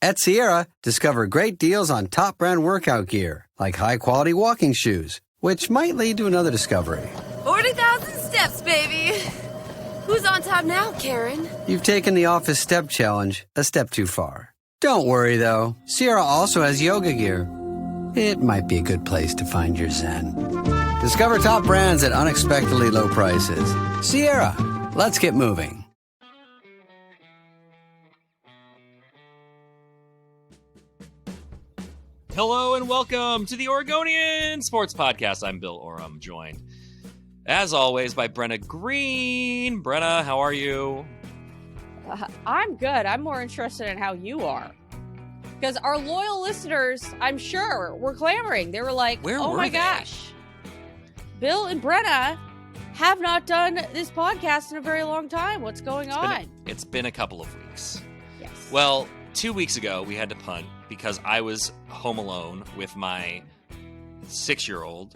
At Sierra, discover great deals on top brand workout gear, like high-quality walking shoes, which might lead to another discovery. 40,000 steps, baby. Who's on top now, Karen? You've taken the office step challenge a step too far. Don't worry, though. Sierra also has yoga gear. It might be a good place to find your zen. Discover top brands at unexpectedly low prices. Sierra, let's get moving. Hello and welcome to the Oregonian Sports Podcast. I'm Bill Oram, joined, as always, by Brenna Greene. Brenna, how are you? I'm good. I'm more interested in how you are. Because our loyal listeners, I'm sure, were clamoring. They were like, oh my gosh, Bill and Brenna have not done this podcast in a very long time. What's going on? It's been a couple of weeks. Yes. Well, 2 weeks ago, we had to punt because I was home alone with my 6-year-old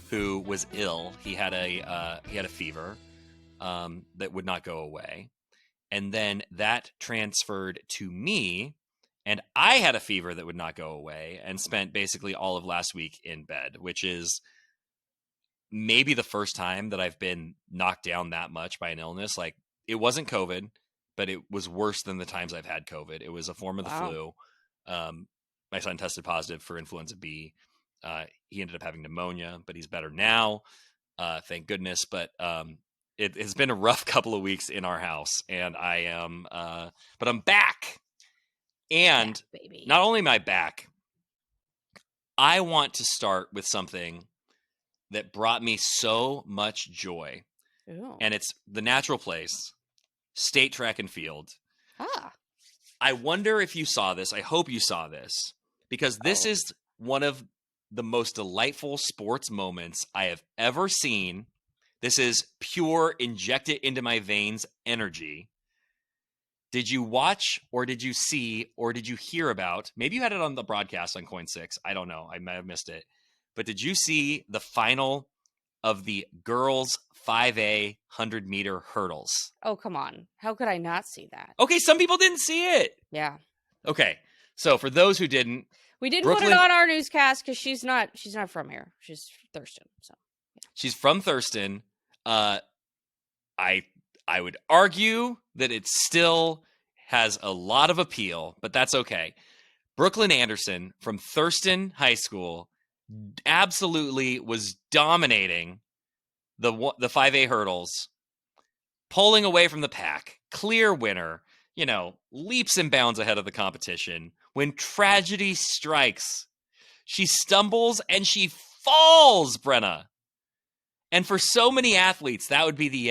who was ill. He had a fever that would not go away. And then that transferred to me, and I had a fever that would not go away and spent basically all of last week in bed, which is maybe the first time that I've been knocked down that much by an illness. Like, it wasn't COVID, but it was worse than the times I've had COVID. It was a form of the flu. My son tested positive for influenza B. He ended up having pneumonia, but he's better now. Thank goodness. But it has been a rough couple of weeks in our house, and but I'm back. And not only am I back, I want to start with something that brought me so much joy. Ooh. And it's the natural place, state track and field. I wonder if you saw this. I hope you saw this, because this is one of the most delightful sports moments I have ever seen. This is pure inject it into my veins energy. Did you watch, or did you see, or did you hear about, maybe you had it on the broadcast on Coin 6. I don't know. I might have missed it. But did you see the final of the girls 5A 100-meter hurdles? Oh, come on. How could I not see that? Okay, some people didn't see it. Yeah. Okay, so for those who didn't, we didn't put it on our newscast because she's not from here. She's Thurston. So yeah. She's from Thurston. I would argue that it still has a lot of appeal, but that's okay. Brooklyn Anderson from Thurston High School absolutely was dominating the 5A hurdles, pulling away from the pack, clear winner, leaps and bounds ahead of the competition. When tragedy strikes, she stumbles and she falls, Brenna. And for so many athletes, that would be the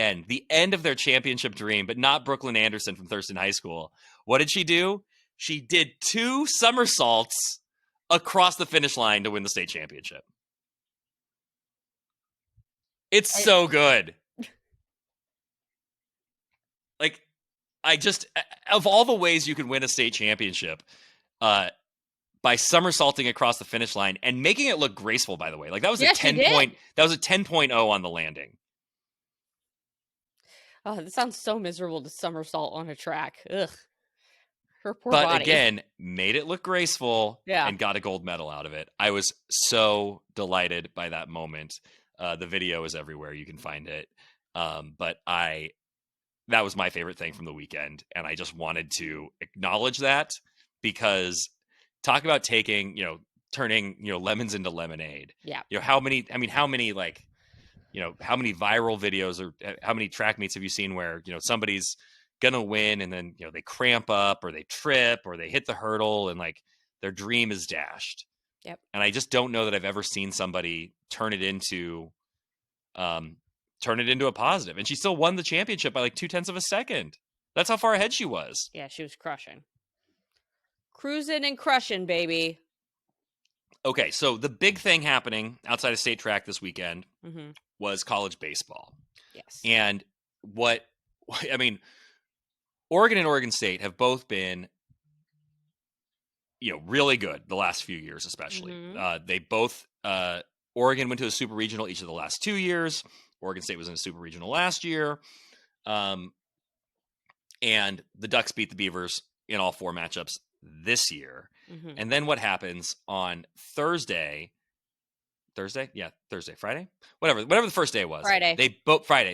end of their championship dream, but not Brooklyn Anderson from Thurston High School. What did she do? She did 2 somersaults across the finish line to win the state championship. It's so good. Like, of all the ways you can win a state championship, by somersaulting across the finish line and making it look graceful, by the way. Like, that was a 10.0 on the landing. Oh, that sounds so miserable to somersault on a track. Ugh. Her poor but body. Again, made it look graceful and got a gold medal out of it. I was so delighted by that moment. The video is everywhere. You can find it. But that was my favorite thing from the weekend. And I just wanted to acknowledge that, because talk about turning, lemons into lemonade. Yeah. How many viral videos or how many track meets have you seen where, somebody's going to win and then, they cramp up or they trip or they hit the hurdle and like their dream is dashed. Yep. And I just don't know that I've ever seen somebody turn it into a positive. And she still won the championship by like 0.2 of a second. That's how far ahead she was. Yeah, she was crushing. Cruising and crushing, baby. Okay, so the big thing happening outside of state track this weekend was college baseball. Yes. And Oregon and Oregon State have both been, really good the last few years, especially. They both, Oregon went to a super regional each of the last 2 years. Oregon State was in a super regional last year. And the Ducks beat the Beavers in all 4 matchups this year. Mm-hmm. And then what happens on Friday, whatever the first day was. Friday.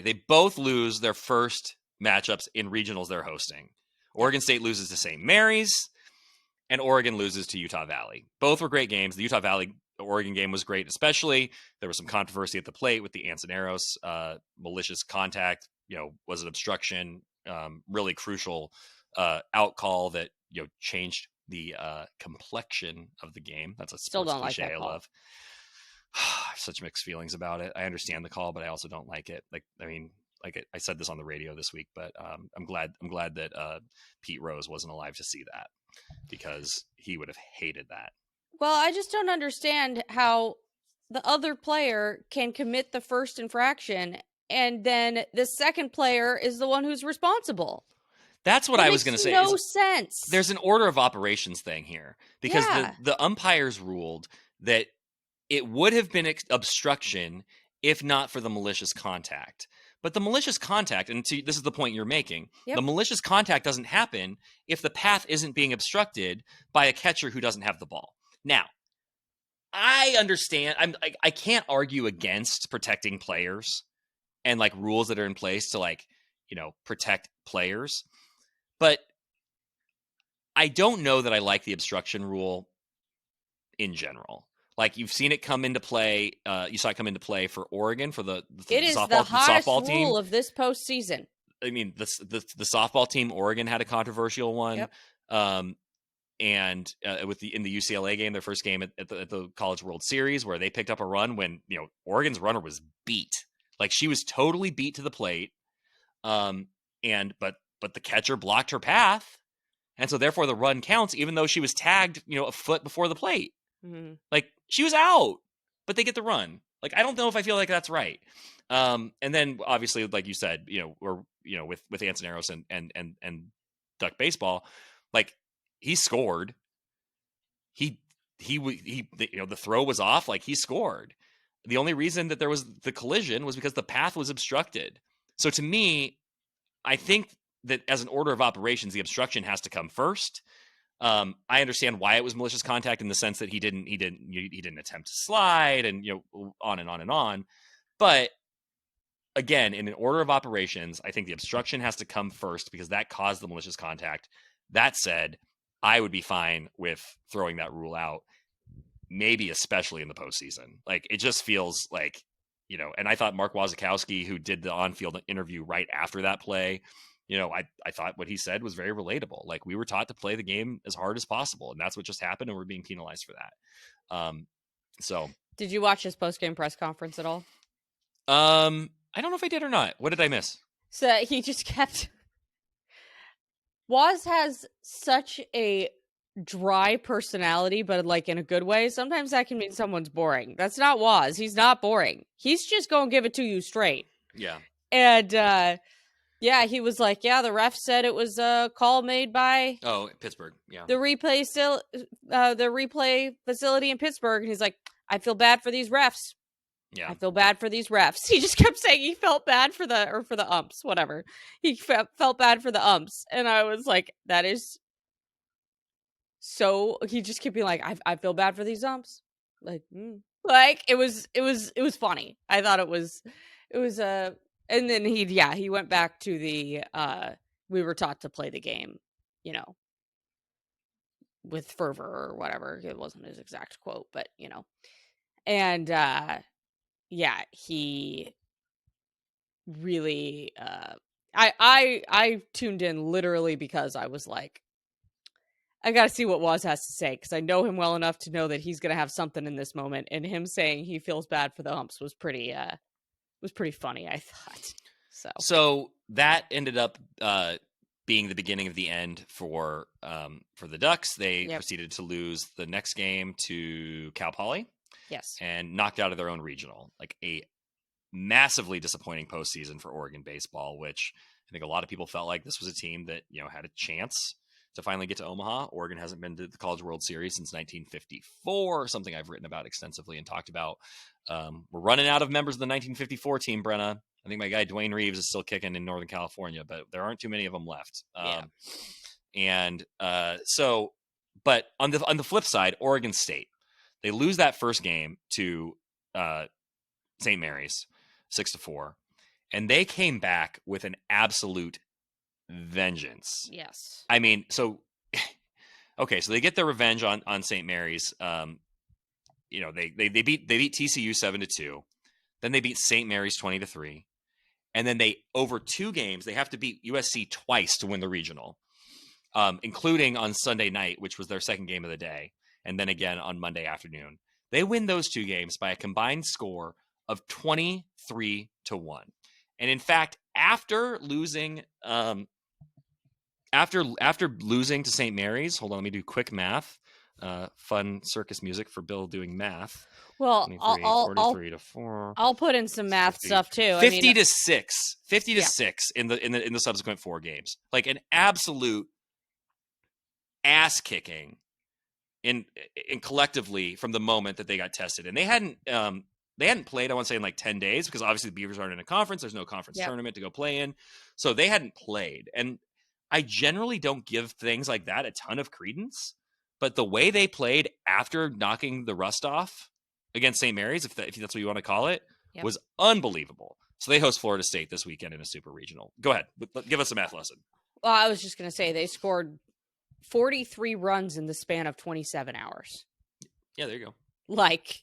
They both lose their first matchups in regionals they're hosting. Oregon State loses to St. Mary's, and Oregon loses to Utah Valley. Both were great games. The Utah Valley Oregon game was great, especially there was some controversy at the plate with the Ansoneros malicious contact. Was it obstruction? Really crucial out call that changed the complexion of the game. That's a sports cliche I love. I have such mixed feelings about it. I understand the call, but I also don't like it. I said this on the radio this week, but I'm glad that Pete Rose wasn't alive to see that, because he would have hated that. Well, I just don't understand how the other player can commit the first infraction and then the second player is the one who's responsible. That's what I was going to say. No sense. There's an order of operations thing here, because the umpires ruled that it would have been obstruction if not for the malicious contact. But the malicious contact, and this is the point you're making, the malicious contact doesn't happen if the path isn't being obstructed by a catcher who doesn't have the ball. Now, I understand. I can't argue against protecting players and rules that are in place to protect players, but I don't know that I like the obstruction rule in general. You've seen it come into play. You saw it come into play for Oregon for the softball team. Rule of this postseason. I mean, the softball team, Oregon had a controversial one. Yep. And in the UCLA game, their first game at the College World Series, where they picked up a run when Oregon's runner was beat, she was totally beat to the plate, but the catcher blocked her path, and so therefore the run counts, even though she was tagged a foot before the plate. Mm-hmm. She was out, but they get the run. I don't know if I feel like that's right. And then obviously, like you said, with Ansoneros and Duck baseball, he scored. The throw was off. He scored. The only reason that there was the collision was because the path was obstructed. So to me, I think that as an order of operations, the obstruction has to come first. I understand why it was malicious contact in the sense that he didn't attempt to slide and on and on and on. But again, in an order of operations, I think the obstruction has to come first because that caused the malicious contact. That said, I would be fine with throwing that rule out, maybe especially in the postseason. It just feels and I thought Mark Wasikowski, who did the on-field interview right after that play, I thought what he said was very relatable. We were taught to play the game as hard as possible, and that's what just happened, and we're being penalized for that. So did you watch his post-game press conference at all? I don't know if I did or not. What did I miss? So he just kept... Waz has such a dry personality, but in a good way. Sometimes that can mean someone's boring. That's not Waz. He's not boring. He's just going to give it to you straight. Yeah. And he was the ref said it was a call made by Pittsburgh. Yeah. The replay facility in Pittsburgh. And he's like, I feel bad for these refs. Yeah. I feel bad for these refs. He just kept saying he felt bad for the umps, whatever. He felt bad for the umps. And I was like, that is so, he just kept being like, I feel bad for these umps. It was funny. I thought it was and then he went back to the, we were taught to play the game, with fervor or whatever. It wasn't his exact quote, but and, he really, I tuned in literally because I was like, I got to see what Waz has to say, because I know him well enough to know that he's going to have something in this moment, and him saying he feels bad for the umps was pretty funny, I thought. So that ended up being the beginning of the end for the Ducks. They proceeded to lose the next game to Cal Poly. Yes. And knocked out of their own regional. A massively disappointing postseason for Oregon baseball, which I think a lot of people felt like this was a team that, had a chance to finally get to Omaha. Oregon hasn't been to the College World Series since 1954, something I've written about extensively and talked about. We're running out of members of the 1954 team, Brenna. I think my guy Dwayne Reeves is still kicking in Northern California, but there aren't too many of them left. So But on the flip side, Oregon State, they lose that first game to St. Mary's 6-4, and they came back with an absolute vengeance. Yes. I mean, so okay, so they get their revenge on St. Mary's. You know, they beat TCU 7-2, then they beat St. Mary's 20-3, and then they, over 2 games, they have to beat USC twice to win the regional, including on Sunday night, which was their second game of the day, and then again on Monday afternoon. They win those 2 games by a combined score of 23-1. And in fact, after losing to St. Mary's, hold on, let me do quick math. Fun circus music for Bill doing math. Well, 43 to 4. I'll put in some math 50, stuff too. 50 to 6 in the subsequent 4 games. Like an absolute ass kicking in collectively from the moment that they got tested. And they hadn't played, I want to say, in like 10 days, because obviously the Beavers aren't in a conference. There's no conference tournament to go play in. So they hadn't played. And I generally don't give things like that a ton of credence. But the way they played after knocking the rust off against St. Mary's, if that's what you want to call it, was unbelievable. So they host Florida State this weekend in a super regional. Go ahead. Give us a math lesson. Well, I was just going to say they scored 43 runs in the span of 27 hours. Yeah, there you go. Like,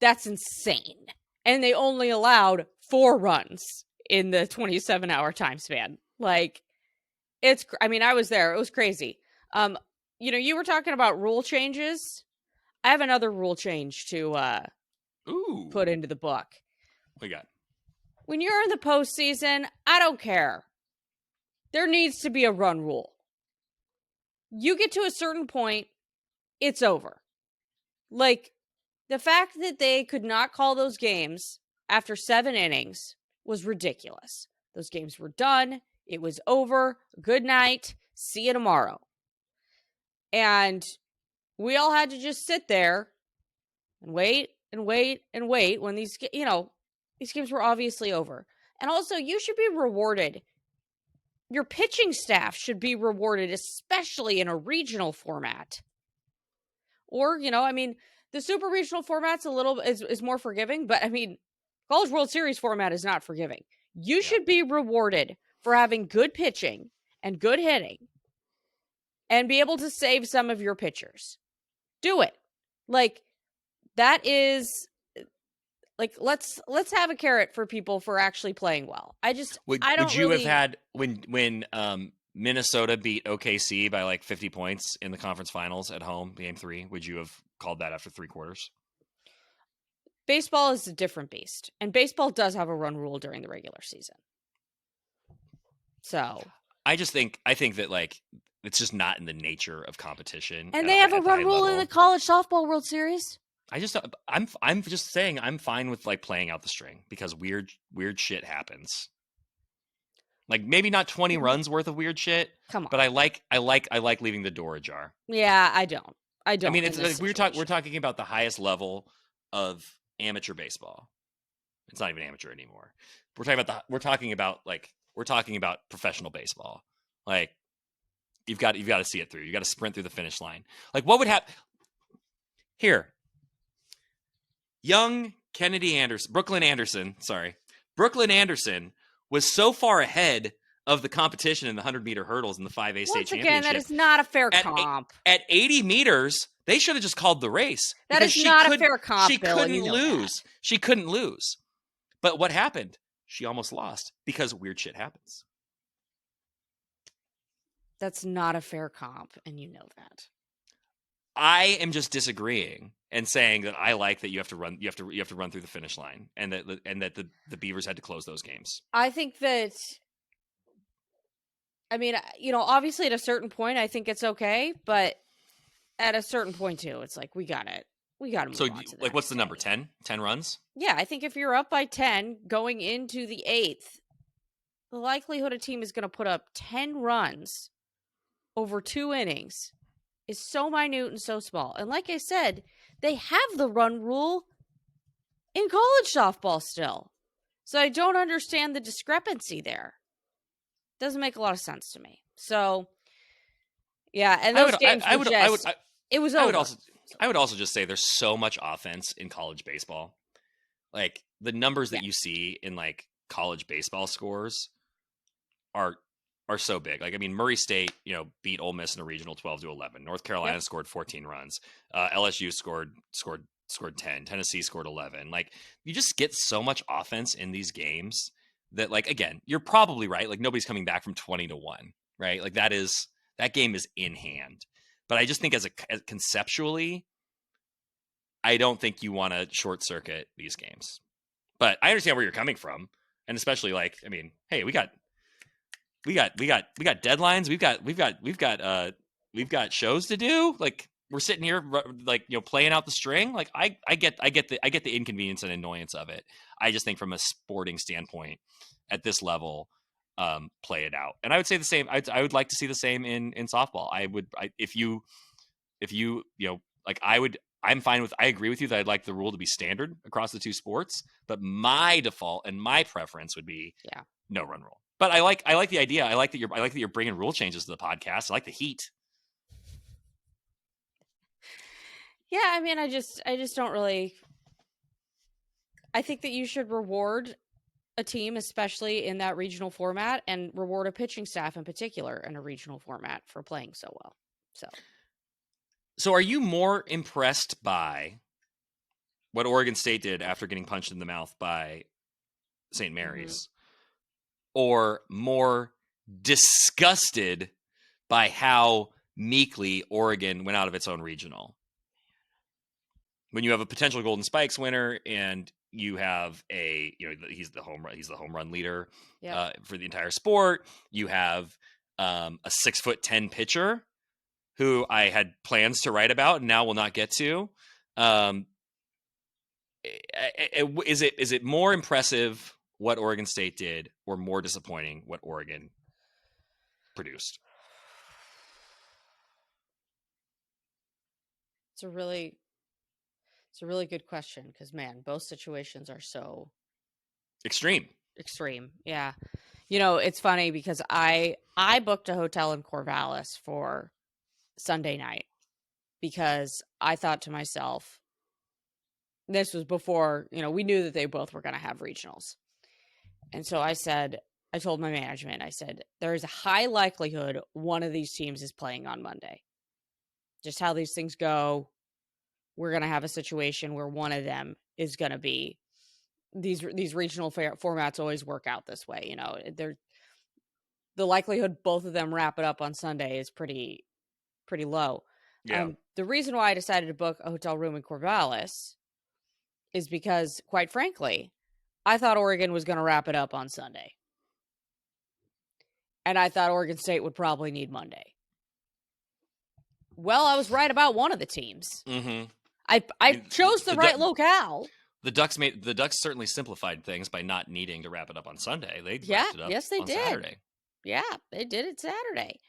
that's insane. And they only allowed 4 runs in the 27-hour time span. Like, I was there. It was crazy. You know, you were talking about rule changes. I have another rule change to put into the book. What you got? When you're in the postseason, I don't care. There needs to be a run rule. You get to a certain point, it's over. Like, the fact that they could not call those games after 7 innings was ridiculous. Those games were done. It was over. Good night. See you tomorrow. And we all had to just sit there and wait and wait and wait when these games were obviously over. And also, you should be rewarded. Your pitching staff should be rewarded, especially in a regional format. Or, the super regional format's is more forgiving, but College World Series format is not forgiving. You should be rewarded for having good pitching and good hitting and be able to save some of your pitchers. Do it. Like, that is, like, let's have a carrot for people for actually playing well. Would you have had, when Minnesota beat OKC by like 50 points in the conference finals at home, game 3, would you have called that after 3 quarters? Baseball is a different beast, and baseball does have a run rule during the regular season. So I think that, like, it's just not in the nature of competition. And they have a run rule in the College Softball World Series. I'm just saying I'm fine with, like, playing out the string because weird shit happens. Like, maybe not 20 runs worth of weird shit. Come on. But I like leaving the door ajar. Yeah, I don't. I mean, it's like we're talking about the highest level of amateur baseball. It's not even amateur anymore. We're talking about professional baseball. Like, you've got to see it through. You got to sprint through the finish line. Like, what would happen here? Young Brooklyn Anderson was so far ahead of the competition in the 100-meter hurdles in the 5A state championship. Once again, that is not a fair comp. At 80 meters, they should have just called the race. That is not a fair comp, She Bill, couldn't lose. She couldn't lose. But what happened? She almost lost because weird shit happens. That's not a fair comp, and you know that. I am just disagreeing and saying that I like that you have to run through the finish line, and that the Beavers had to close those games. I think that, obviously at a certain point, I think it's okay, but at a certain point too, it's like we got to move on to the like, what's the number? phase. 10 runs? Yeah, I think if you're up by 10 going into the 8th, the likelihood a team is going to put up 10 runs over 2 innings is so minute and so small. And like I said, they have the run rule in college softball still. So I don't understand the discrepancy there. Doesn't make a lot of sense to me. So, Yeah, and those games were just it was over. I would also just say there's so much offense in college baseball. Like the numbers that you see in like college baseball scores are so big. Like, I mean, Murray State, beat Ole Miss in a regional 12-11. North Carolina scored 14 runs. LSU scored 10. Tennessee scored 11. Like, you just get so much offense in these games that, like, again, you're probably right. Like, nobody's coming back from 20-1, right? Like, that game is in hand. But I just think as conceptually, I don't think you want to short circuit these games. But I understand where you're coming from, and especially like, I mean, hey, we got deadlines. We've got shows to do. Like, we're sitting here, like, playing out the string. Like, I get the inconvenience and annoyance of it. I just think from a sporting standpoint, at this level, play it out. And I would say the same. I would like to see the same in softball. I'm fine with. I agree with you that I'd like the rule to be standard across the two sports. But my default and my preference would be no run rule. But I like the idea. I like that you're bringing rule changes to the podcast. I like the heat. Yeah, I mean, I just don't really. I think that you should reward a team, especially in that regional format, and reward a pitching staff in particular in a regional format for playing so well. So are you more impressed by what Oregon State did after getting punched in the mouth by St. Mary's, or more disgusted by how meekly Oregon went out of its own regional? When you have a potential Golden Spikes winner and you have he's the home run leader for the entire sport. You have a 6'10" pitcher who I had plans to write about and now will not get to. Is it more impressive what Oregon State did, or more disappointing what Oregon produced? It's a really good question, because, man, both situations are so extreme. Yeah. It's funny because I booked a hotel in Corvallis for Sunday night because I thought to myself, this was before, we knew that they both were going to have regionals. And so I told my management, I said, there is a high likelihood one of these teams is playing on Monday. Just how these things go, we're going to have a situation where one of them is going to be, these regional formats always work out this way. The likelihood both of them wrap it up on Sunday is pretty low. Yeah. The reason why I decided to book a hotel room in Corvallis is because, quite frankly, I thought Oregon was going to wrap it up on Sunday. And I thought Oregon State would probably need Monday. Well, I was right about one of the teams. Mm-hmm. I chose the right locale. The Ducks certainly simplified things by not needing to wrap it up on Sunday. They wrapped it up on did. Saturday. Yeah, they did it Saturday.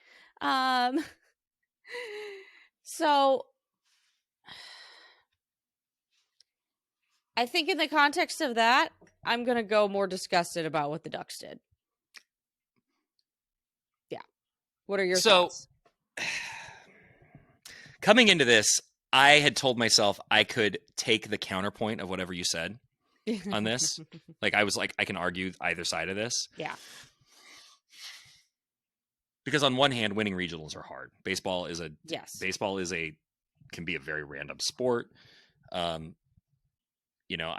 So I think in the context of that, I'm going to go more disgusted about what the Ducks did. Yeah. What are your thoughts? Coming into this, I had told myself I could take the counterpoint of whatever you said on this. Like, I was like, I can argue either side of this. Yeah. Because on one hand, winning regionals are hard. Baseball can be a very random sport. I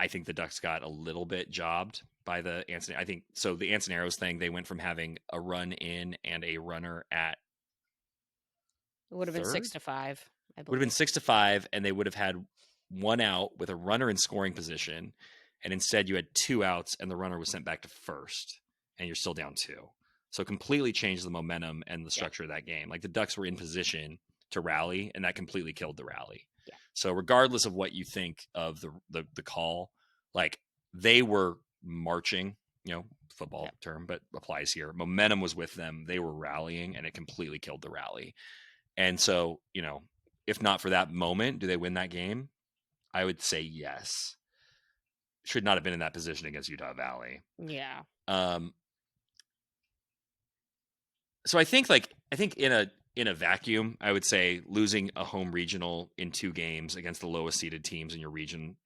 think the Ducks got a little bit jobbed by the Anson. I think so. The Ansoneros thing, they went from having a run in and a runner at. It would have been 6-5. I believe. Would have been 6-5, and they would have had one out with a runner in scoring position, and instead you had 2 outs, and the runner was sent back to first, and you're still down 2. So completely changed the momentum and the structure of that game. Like, the Ducks were in position to rally, and that completely killed the rally. Yeah. So regardless of what you think of the call, like, they were marching, football term, but applies here. Momentum was with them. They were rallying, and it completely killed the rally. And so, if not for that moment, do they win that game? I would say yes. Should not have been in that position against Utah Valley. Yeah. So I think in in a vacuum, I would say losing a home regional in 2 games against the lowest seeded teams in your region,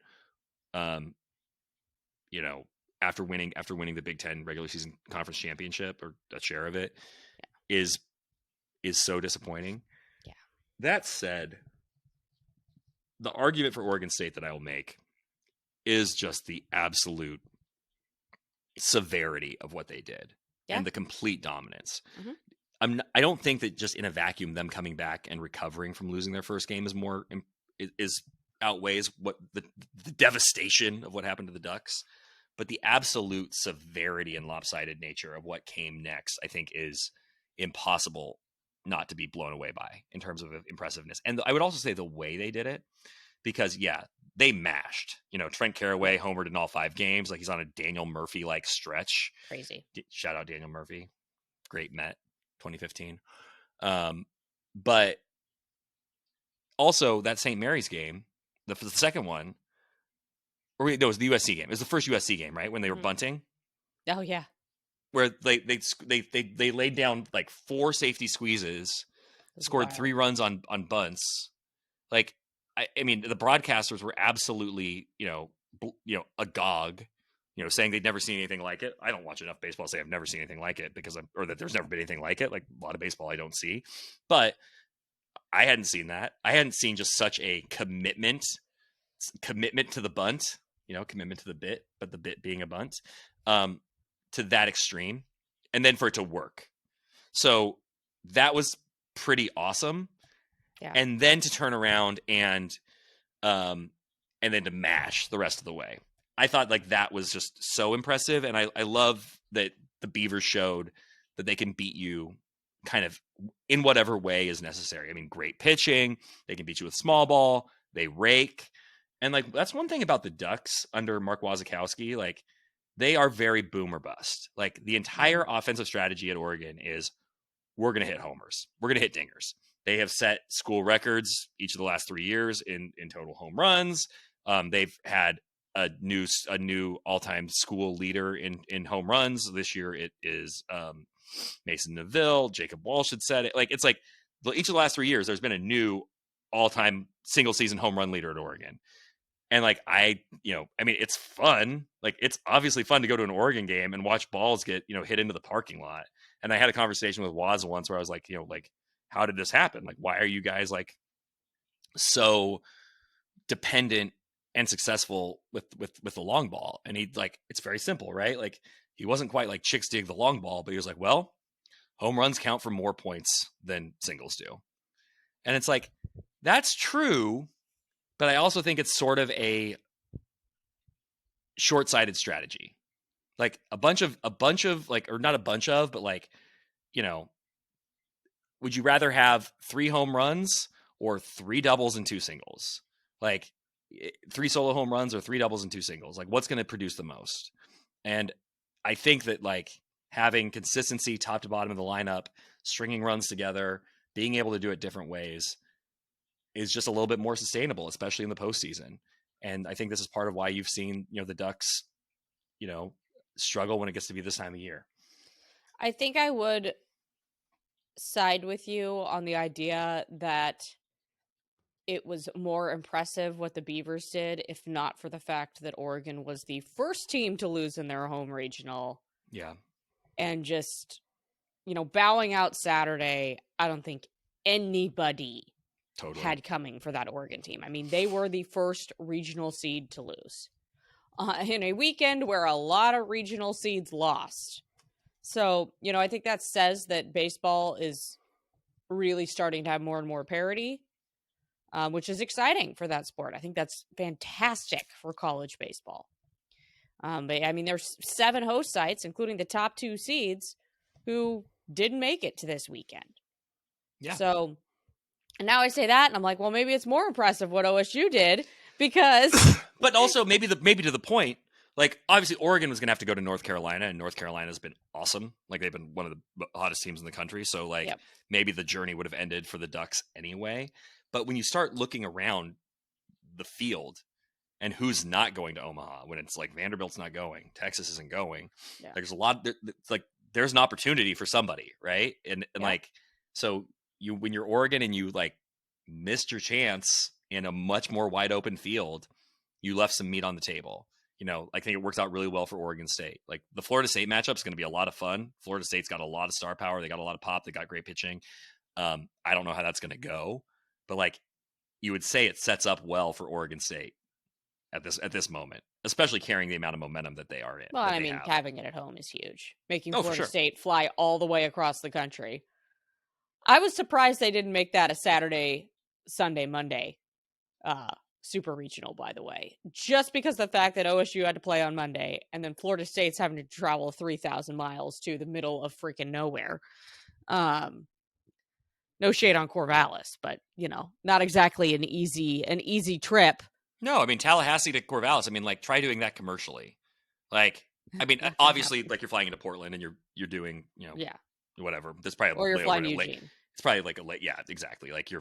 you know, after winning the Big Ten regular season conference championship, or a share of it, is so disappointing. Yeah. That said, the argument for Oregon State that I will make is just the absolute severity of what they did and the complete dominance. Mm-hmm. I don't think that just in a vacuum, them coming back and recovering from losing their first game is outweighs what the devastation of what happened to the Ducks, but the absolute severity and lopsided nature of what came next, I think, is impossible not to be blown away by in terms of impressiveness. And I would also say the way they did it, because they mashed, Trent Carraway homered in all 5 games. Like, he's on a Daniel Murphy like stretch. Crazy. Shout out Daniel Murphy. Great Met 2015. But also that St. Mary's game, the second one, it was the USC game. It was the first USC game, right? When they were bunting. Oh yeah. Where they laid down like 4 safety squeezes, scored 3 runs on bunts. Like, I mean, the broadcasters were absolutely, agog, saying they'd never seen anything like it. I don't watch enough baseball to say I've never seen anything like it, or that there's never been anything like it. Like, a lot of baseball I don't see, but I hadn't seen that. I hadn't seen just such a commitment to the bunt, commitment to the bit, but the bit being a bunt, to that extreme, and then for it to work. So that was pretty awesome. Yeah. And then to turn around and then to mash the rest of the way. I thought like that was just so impressive. And I love that the Beavers showed that they can beat you kind of in whatever way is necessary. I mean, great pitching. They can beat you with small ball. They rake. And like, that's one thing about the Ducks under Mark Wasikowski. Like, they are very boom or bust. Like, the entire offensive strategy at Oregon is, we're going to hit homers. We're going to hit dingers. They have set school records each of the last 3 years in total home runs. They've had a new all-time school leader in home runs. This year it is Mason Neville. Jacob Walsh had said it. Like, it's like each of the last 3 years, there's been a new all-time single-season home run leader at Oregon. And like, I mean, it's fun. Like, it's obviously fun to go to an Oregon game and watch balls get, hit into the parking lot. And I had a conversation with Waz once where I was like, like, how did this happen? Like, why are you guys like so dependent and successful with the long ball? And he like, it's very simple, right? Like, he wasn't quite like chicks dig the long ball, but he was like, well, home runs count for more points than singles do. And it's like, that's true. But I also think it's sort of a short-sighted strategy. Like, a bunch of like, or not a bunch of, but like, would you rather have 3 home runs or 3 doubles and 2 singles? Like, 3 solo home runs or 3 doubles and 2 singles? Like, what's going to produce the most? And I think that like having consistency top to bottom of the lineup, stringing runs together, being able to do it different ways is just a little bit more sustainable, especially in the postseason. And I think this is part of why you've seen, the Ducks, struggle when it gets to be this time of year. I think I would side with you on the idea that it was more impressive what the Beavers did, if not for the fact that Oregon was the first team to lose in their home regional. Yeah. And just, bowing out Saturday, I don't think anybody had coming for that Oregon team. I mean, they were the first regional seed to lose in a weekend where a lot of regional seeds lost. So, I think that says that baseball is really starting to have more and more parity, which is exciting for that sport. I think that's fantastic for college baseball. But I mean, there's 7 host sites, including the top 2 seeds, who didn't make it to this weekend. Yeah. So, and now I say that, and I'm like, well, maybe it's more impressive what OSU did, because... But also, maybe to the point, like, obviously Oregon was going to have to go to North Carolina, and North Carolina's been awesome. Like, they've been one of the hottest teams in the country. So, like, maybe the journey would have ended for the Ducks anyway. But when you start looking around the field and who's not going to Omaha, when it's like Vanderbilt's not going, Texas isn't going, there's a lot. It's like there's an opportunity for somebody, right? And like, so when you're Oregon and you like missed your chance in a much more wide open field, you left some meat on the table. I think it works out really well for Oregon State. Like the Florida State matchup is going to be a lot of fun. Florida State's got a lot of star power. They got a lot of pop. They got great pitching. I don't know how that's going to go, but like you would say it sets up well for Oregon State at this moment, especially carrying the amount of momentum that they are in. Well, I mean, having it at home is huge. Making Florida sure. State fly all the way across the country. I was surprised they didn't make that a Saturday, Sunday, Monday super regional, by the way. Just because the fact that OSU had to play on Monday and then Florida State's having to travel 3,000 miles to the middle of freaking nowhere. No shade on Corvallis, but, not exactly an easy trip. No, I mean, Tallahassee to Corvallis, I mean, like, try doing that commercially. Like, I mean, obviously, like, you're flying into Portland and you're doing, whatever. There's probably or you're flying to Eugene. It's probably like a late, yeah, exactly. Like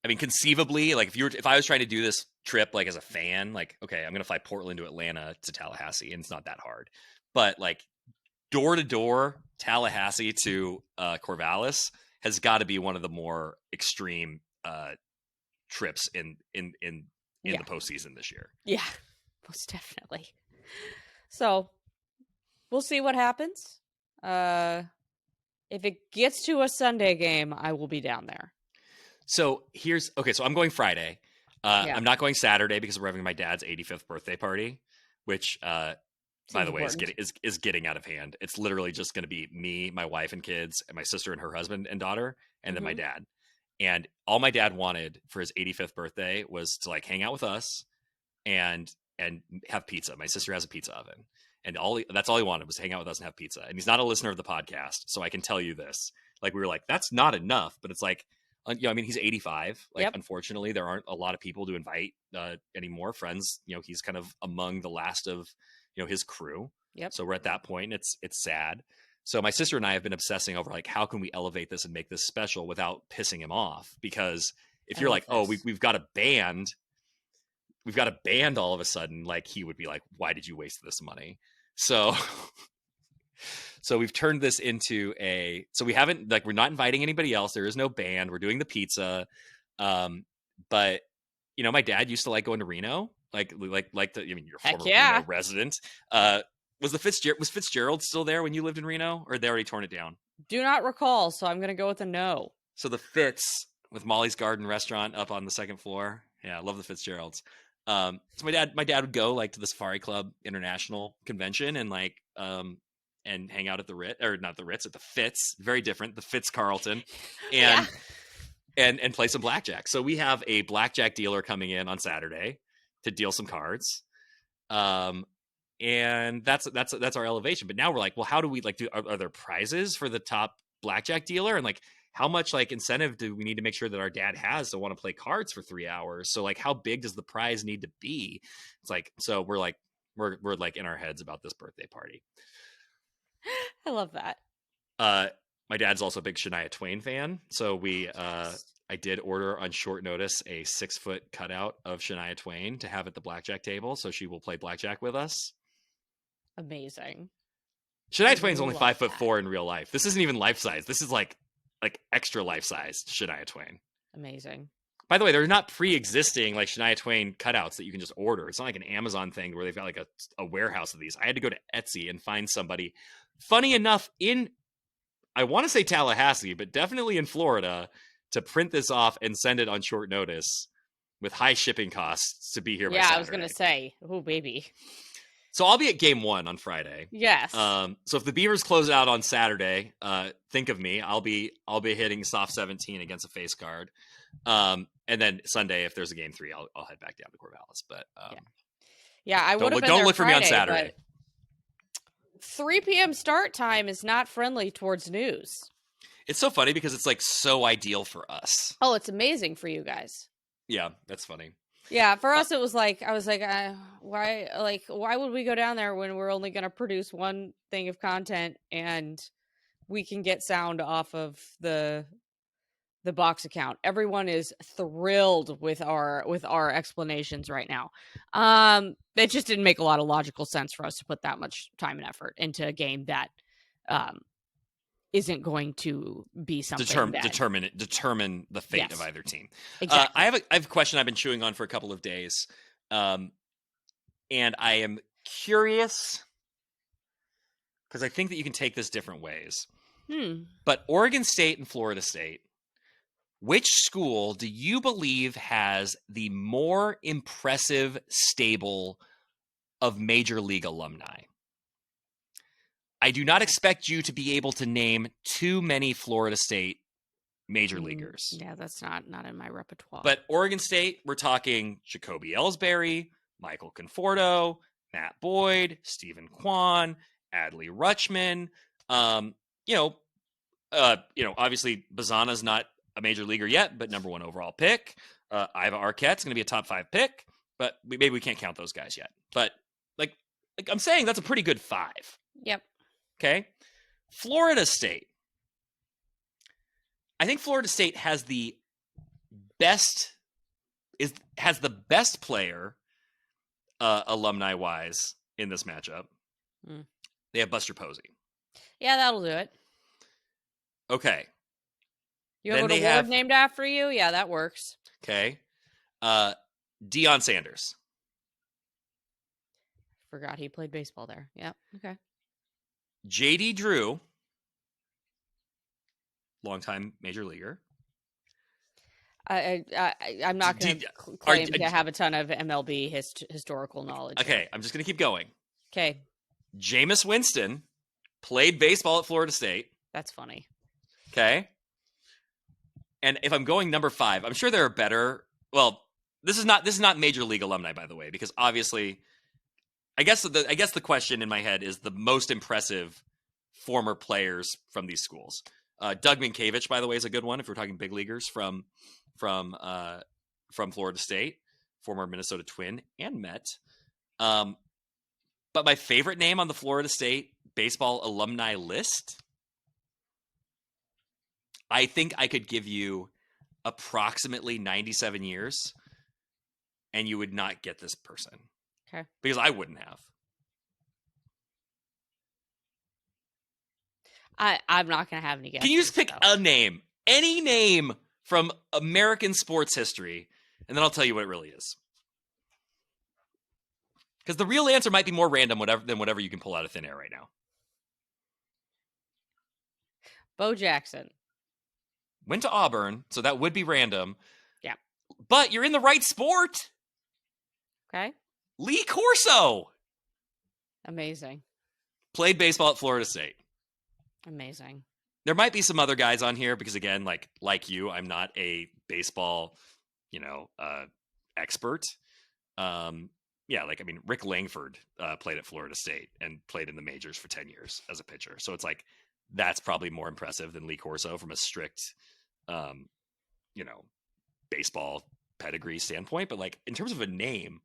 I mean, conceivably, like if I was trying to do this trip, like as a fan, like, okay, I'm going to fly Portland to Atlanta to Tallahassee, and it's not that hard. But like door to door, Tallahassee to Corvallis has got to be one of the more extreme trips in the postseason this year. Yeah, most definitely. So we'll see what happens. If it gets to a Sunday game, I will be down there. So so I'm going Friday. I'm not going Saturday because we're having my dad's 85th birthday party, which, by the way, is getting out of hand. It's literally just going to be me, my wife and kids, and my sister and her husband and daughter, and then my dad. And all my dad wanted for his 85th birthday was to like hang out with us and have pizza. My sister has a pizza oven, and that's all he wanted was to hang out with us and have pizza. And he's not a listener of the podcast, so I can tell you this. Like we were like, that's not enough, but it's like, I mean, he's 85. Like, Unfortunately, there aren't a lot of people to invite anymore. Friends, he's kind of among the last of, his crew. Yep. So we're at that point. It's sad. So my sister and I have been obsessing over like, how can we elevate this and make this special without pissing him off? Because if you're like, oh, we've got a band all of a sudden, like he would be like, why did you waste this money? So we've turned this into so we haven't, like, we're not inviting anybody else. There is no band. We're doing the pizza. But my dad used to like going to Reno, you're a former Reno resident. Was Fitzgerald still there when you lived in Reno, or had they already torn it down? Do not recall. So I'm going to go with a no. So the Fitz with Molly's Garden restaurant up on the second floor. Yeah. I love the Fitzgeralds. So my dad would go like to the Safari Club International Convention and like, and hang out at the Ritz, or not the Ritz, at the Fitz, very different, the Fitz Carlton, and play some blackjack. So we have a blackjack dealer coming in on Saturday to deal some cards, and that's our elevation. But now we're like, well, how do we like are there prizes for the top blackjack dealer, and like how much like incentive do we need to make sure that our dad has to want to play cards for 3 hours? So like, how big does the prize need to be? It's like, so we're like in our heads about this birthday party. I love that. My dad's also a big Shania Twain fan. So I did order on short notice a 6-foot cutout of Shania Twain to have at the blackjack table. So she will play blackjack with us. Amazing. Shania Twain's only 5'4" in real life. This isn't even life size. This is like extra life size Shania Twain. Amazing. By the way, they're not pre-existing like Shania Twain cutouts that you can just order. It's not like an Amazon thing where they've got like a warehouse of these. I had to go to Etsy and find somebody, funny enough, I want to say Tallahassee, but definitely in Florida, to print this off and send it on short notice with high shipping costs to be here by Saturday. Yeah, I was going to say, oh, baby. So I'll be at game 1 on Friday. Yes. So if the Beavers close out on Saturday, think of me. I'll be hitting soft 17 against a face guard. And then Sunday, if there's a game 3, I'll head back down to Corvallis. But yeah, I would have been don't there look for Friday, me on Saturday. 3 p.m. start time is not friendly towards news. It's so funny because it's like so ideal for us. Oh, it's amazing for you guys. Yeah, that's funny. Yeah, for us it was like, I was like, why would we go down there when we're only going to produce one thing of content and we can get sound off of the box account? Everyone is thrilled with our explanations right now. It just didn't make a lot of logical sense for us to put that much time and effort into a game that isn't going to be something determine the fate of either team. Exactly. I have a question I've been chewing on for a couple of days, and I am curious because I think that you can take this different ways. But Oregon State and Florida State, which school do you believe has the more impressive stable of major league alumni? I do not expect you to be able to name too many Florida State major leaguers. Yeah, that's not in my repertoire. But Oregon State, we're talking Jacoby Ellsbury, Michael Conforto, Matt Boyd, Stephen Kwan, Adley Rutschman. Obviously Bazana's not a major leaguer yet, but number 1 overall pick. Iva Arquette's going to be a top 5 pick, but maybe we can't count those guys yet. But like I'm saying, that's a pretty good 5. Yep. Okay. Florida State. I think Florida State has the best player alumni wise in this matchup. They have Buster Posey. Yeah, that'll do it. Okay. You have an award named after you? Yeah, that works. Okay. Deion Sanders. Forgot he played baseball there. Yeah. Okay. JD Drew. Longtime major leaguer. I'm not going to claim to have a ton of MLB historical knowledge. Okay, I'm just going to keep going. Okay. Jameis Winston played baseball at Florida State. That's funny. Okay. And if I'm going number 5, I'm sure there are better. Well, this is not major league alumni, by the way, because obviously, I guess the question in my head is the most impressive former players from these schools. Doug Minkiewicz, by the way, is a good one if we're talking big leaguers from Florida State, former Minnesota Twin and Met. But my favorite name on the Florida State baseball alumni list, I think I could give you approximately 97 years, and you would not get this person. Okay. Because I wouldn't have. I'm not going to have any guesses. Can you just pick a name? Any name from American sports history, and then I'll tell you what it really is. Because the real answer might be more random than whatever you can pull out of thin air right now. Bo Jackson. Went to Auburn, so that would be random. Yeah. But you're in the right sport. Okay. Lee Corso. Amazing. Played baseball at Florida State. Amazing. There might be some other guys on here because, again, like you, I'm not a baseball, expert. Rick Langford played at Florida State and played in the majors for 10 years as a pitcher. So it's like, that's probably more impressive than Lee Corso from a strict, baseball pedigree standpoint. But like in terms of a name,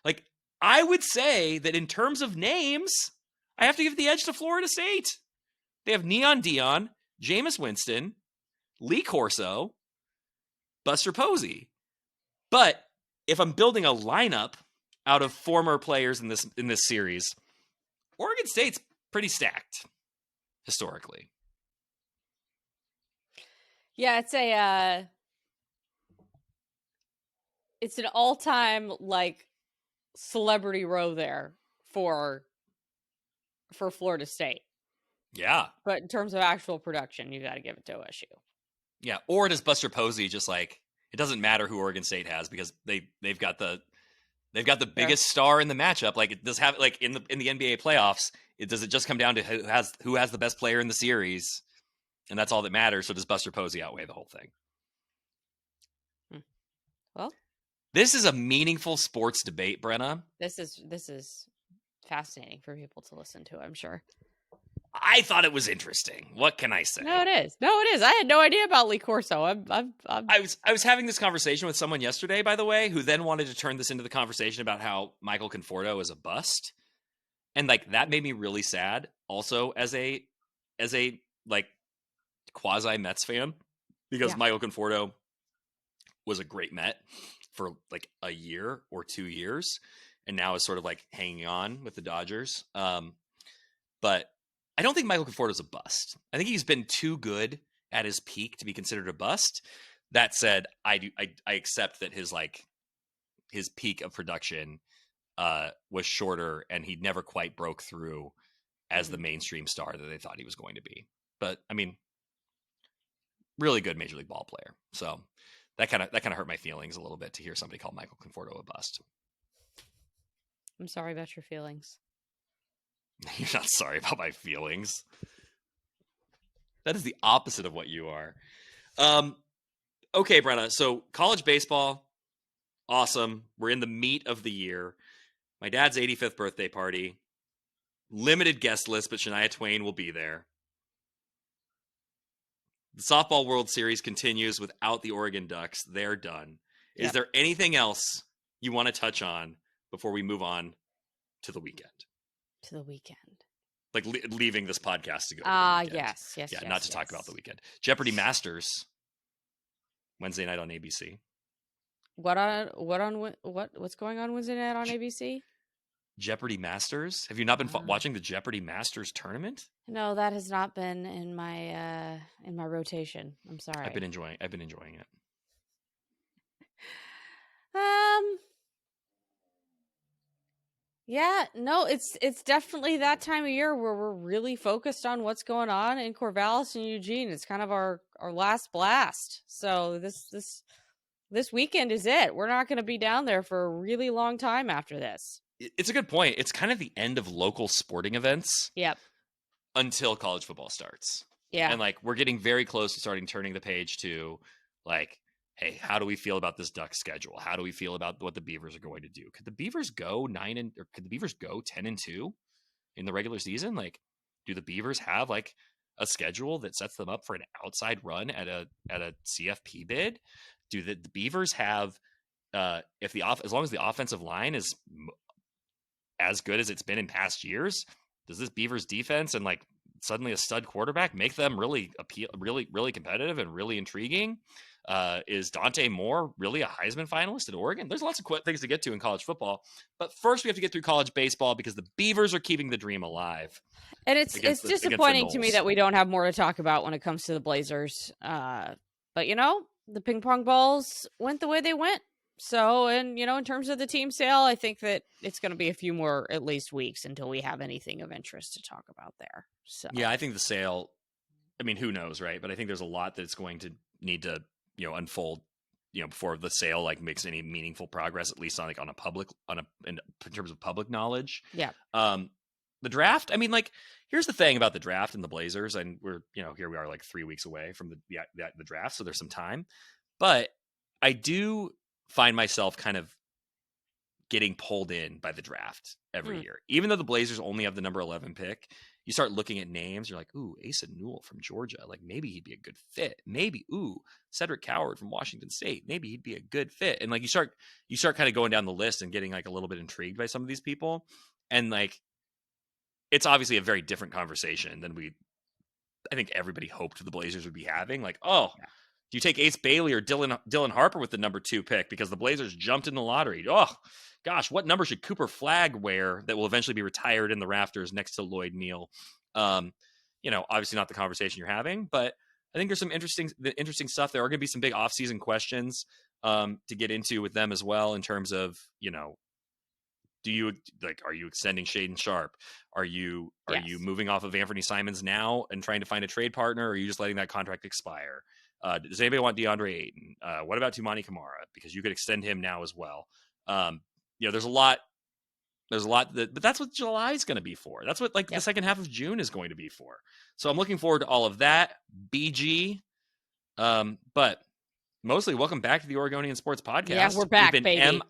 like I would say that in terms of names, I have to give the edge to Florida State. They have Neon Deion, Jameis Winston, Lee Corso, Buster Posey. But if I'm building a lineup out of former players in this series, Oregon State's pretty stacked historically. Yeah, it's an all-time like celebrity row there for Florida State. Yeah. But in terms of actual production, you got to give it to OSU. Yeah, or does Buster Posey just like, it doesn't matter who Oregon State has because they've got the biggest star in the matchup. Like it does have like in the NBA playoffs, does it just come down to who has the best player in the series, and that's all that matters. So does Buster Posey outweigh the whole thing? Well, this is a meaningful sports debate, Brenna. This is fascinating for people to listen to, I'm sure. I thought it was interesting. What can I say? No, it is. I had no idea about Lee Corso. I was having this conversation with someone yesterday, by the way, who then wanted to turn this into the conversation about how Michael Conforto is a bust. And like that made me really sad also as a like quasi Mets fan, because Michael Conforto was a great Met for like a year or 2 years and now is sort of like hanging on with the Dodgers. But I don't think Michael Conforto's a bust. I think he's been too good at his peak to be considered a bust. That said, I accept that his peak of production was shorter, and he never quite broke through as the mainstream star that they thought he was going to be. But I mean, really good Major League ball player. So that kind of hurt my feelings a little bit to hear somebody call Michael Conforto a bust. I'm sorry about your feelings. You're not sorry about my feelings. That is the opposite of what you are. Okay, Brenna. So college baseball, awesome. We're in the meat of the year. My dad's 85th birthday party. Limited guest list, but Shania Twain will be there. The Softball World Series continues without the Oregon Ducks. They're done. Is there anything else you want to touch on before we move on to the weekend? To the weekend. Like leaving this podcast to go. Yes. Yeah, not to talk about the weekend. Jeopardy Masters, Wednesday night on ABC. What's going on Wednesday night on ABC? Jeopardy Masters. Have you not been watching the Jeopardy Masters tournament? No, that has not been in my rotation. I'm sorry. I've been enjoying it. Yeah, no, it's definitely that time of year where we're really focused on what's going on in Corvallis and Eugene. It's kind of our last blast. So this weekend is it. We're not going to be down there for a really long time after this. It's a good point. It's kind of the end of local sporting events. Yep. Until college football starts. Yeah. And like we're getting very close to turning the page to like, hey, how do we feel about this Duck schedule? How do we feel about what the Beavers are going to do? Could the Beavers go 10-2 in the regular season? Like, do the Beavers have like a schedule that sets them up for an outside run at a CFP bid? Do the Beavers have as long as the offensive line is as good as it's been in past years, does this Beavers defense and like suddenly a stud quarterback make them really competitive and really intriguing? Is Dante Moore really a Heisman finalist at Oregon? There's lots of things to get to in college football, but first we have to get through college baseball because the Beavers are keeping the dream alive. And it's disappointing to me that we don't have more to talk about when it comes to the Blazers. But the ping pong balls went the way they went. So, and in terms of the team sale, I think that it's going to be a few more at least weeks until we have anything of interest to talk about there. So yeah, I think the sale, I mean, who knows, right? But I think there's a lot that's going to need to unfold before the sale like makes any meaningful progress, at least in terms of public knowledge. Yeah. The draft, I mean, like, here's the thing about the draft and the Blazers, and we're here we are like 3 weeks away from the draft, so there's some time, but I do find myself kind of getting pulled in by the draft every year. Even though the Blazers only have the number 11 pick, you start looking at names, you're like, ooh, Asa Newell from Georgia. Like, maybe he'd be a good fit. Maybe, ooh, Cedric Coward from Washington State. Maybe he'd be a good fit. And like, you start kind of going down the list and getting like a little bit intrigued by some of these people. And like, it's obviously a very different conversation than I think everybody hoped the Blazers would be having. Like, oh, do you take Ace Bailey or Dylan Harper with the number 2 pick because the Blazers jumped in the lottery? Oh, gosh, what number should Cooper Flagg wear that will eventually be retired in the rafters next to Lloyd Neal? Obviously not the conversation you're having, but I think there's some interesting stuff. There are going to be some big offseason questions to get into with them as well in terms of, are you extending Shaden Sharp? Are you moving off of Anthony Simons now and trying to find a trade partner, or are you just letting that contract expire? Does anybody want DeAndre Ayton? What about Tumani Kamara? Because you could extend him now as well. There's a lot but that's what July is going to be for. That's what the second half of June is going to be for. So I'm looking forward to all of that. BG. But mostly welcome back to the Oregonian Sports Podcast. Yeah, we're back, We've been baby.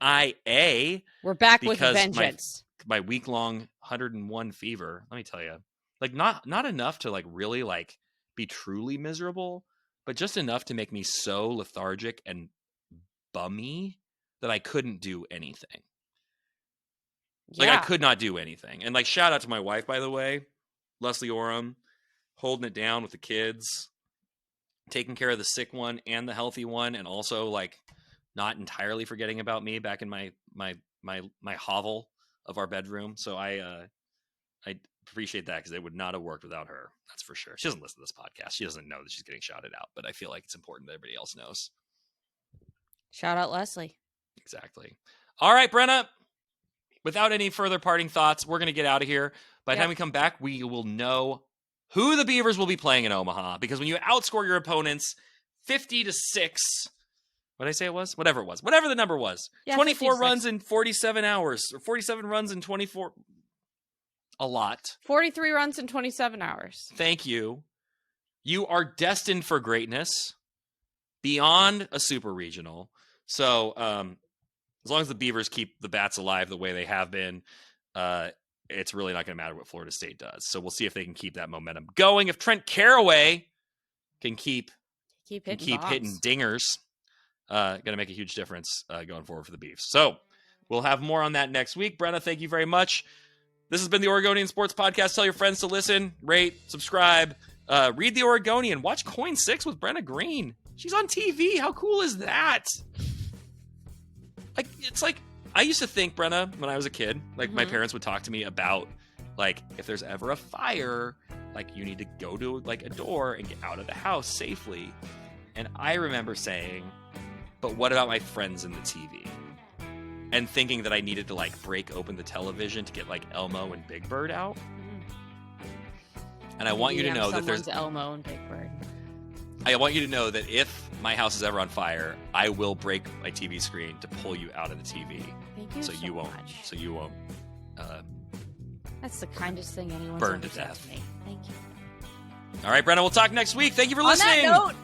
MIA. We're back with vengeance. My week-long 101 fever, let me tell you, like not enough to like really like be truly miserable, but just enough to make me so lethargic and bummy that I couldn't do anything. Like, I could not do anything. And like, shout out to my wife, by the way, Leslie Oram, holding it down with the kids, taking care of the sick one and the healthy one, and also like not entirely forgetting about me back in my hovel of our bedroom. So I appreciate that, because it would not have worked without her. That's for sure. She doesn't listen to this podcast. She doesn't know that she's getting shouted out, but I feel like it's important that everybody else knows. Shout out Leslie. Exactly. All right, Brenna, without any further parting thoughts, we're going to get out of here. By the time we come back, we will know who the Beavers will be playing in Omaha, because when you outscore your opponents 50-6, what did I say it was? Whatever it was. Whatever the number was. Yeah, 24 runs in 47 hours, or 47 runs in 24. A lot. 43 runs in 27 hours. Thank you. You are destined for greatness beyond a super regional. So as long as the Beavers keep the bats alive the way they have been, it's really not going to matter what Florida State does. So we'll see if they can keep that momentum going. If Trent Caraway can keep hitting dingers, going to make a huge difference going forward for the Beavs. So we'll have more on that next week. Brenna, thank you very much. This has been the Oregonian Sports Podcast. Tell your friends to listen, rate, subscribe, read the Oregonian, watch Coin 6 with Brenna Greene. She's on TV. How cool is that? Like, it's like, I used to think, Brenna, when I was a kid, like my parents would talk to me about, like, if there's ever a fire, like, you need to go to like a door and get out of the house safely. And I remember saying, but what about my friends in the TV? And thinking that I needed to like break open the television to get like Elmo and Big Bird out. And I want you to know that there's Elmo and Big Bird. I want you to know that if my house is ever on fire, I will break my TV screen to pull you out of the TV. Thank you so much. So you won't. That's the kindest thing anyone's burn ever to said death. To me. Thank you. All right, Brenna, we'll talk next week. Thank you for listening. On that note,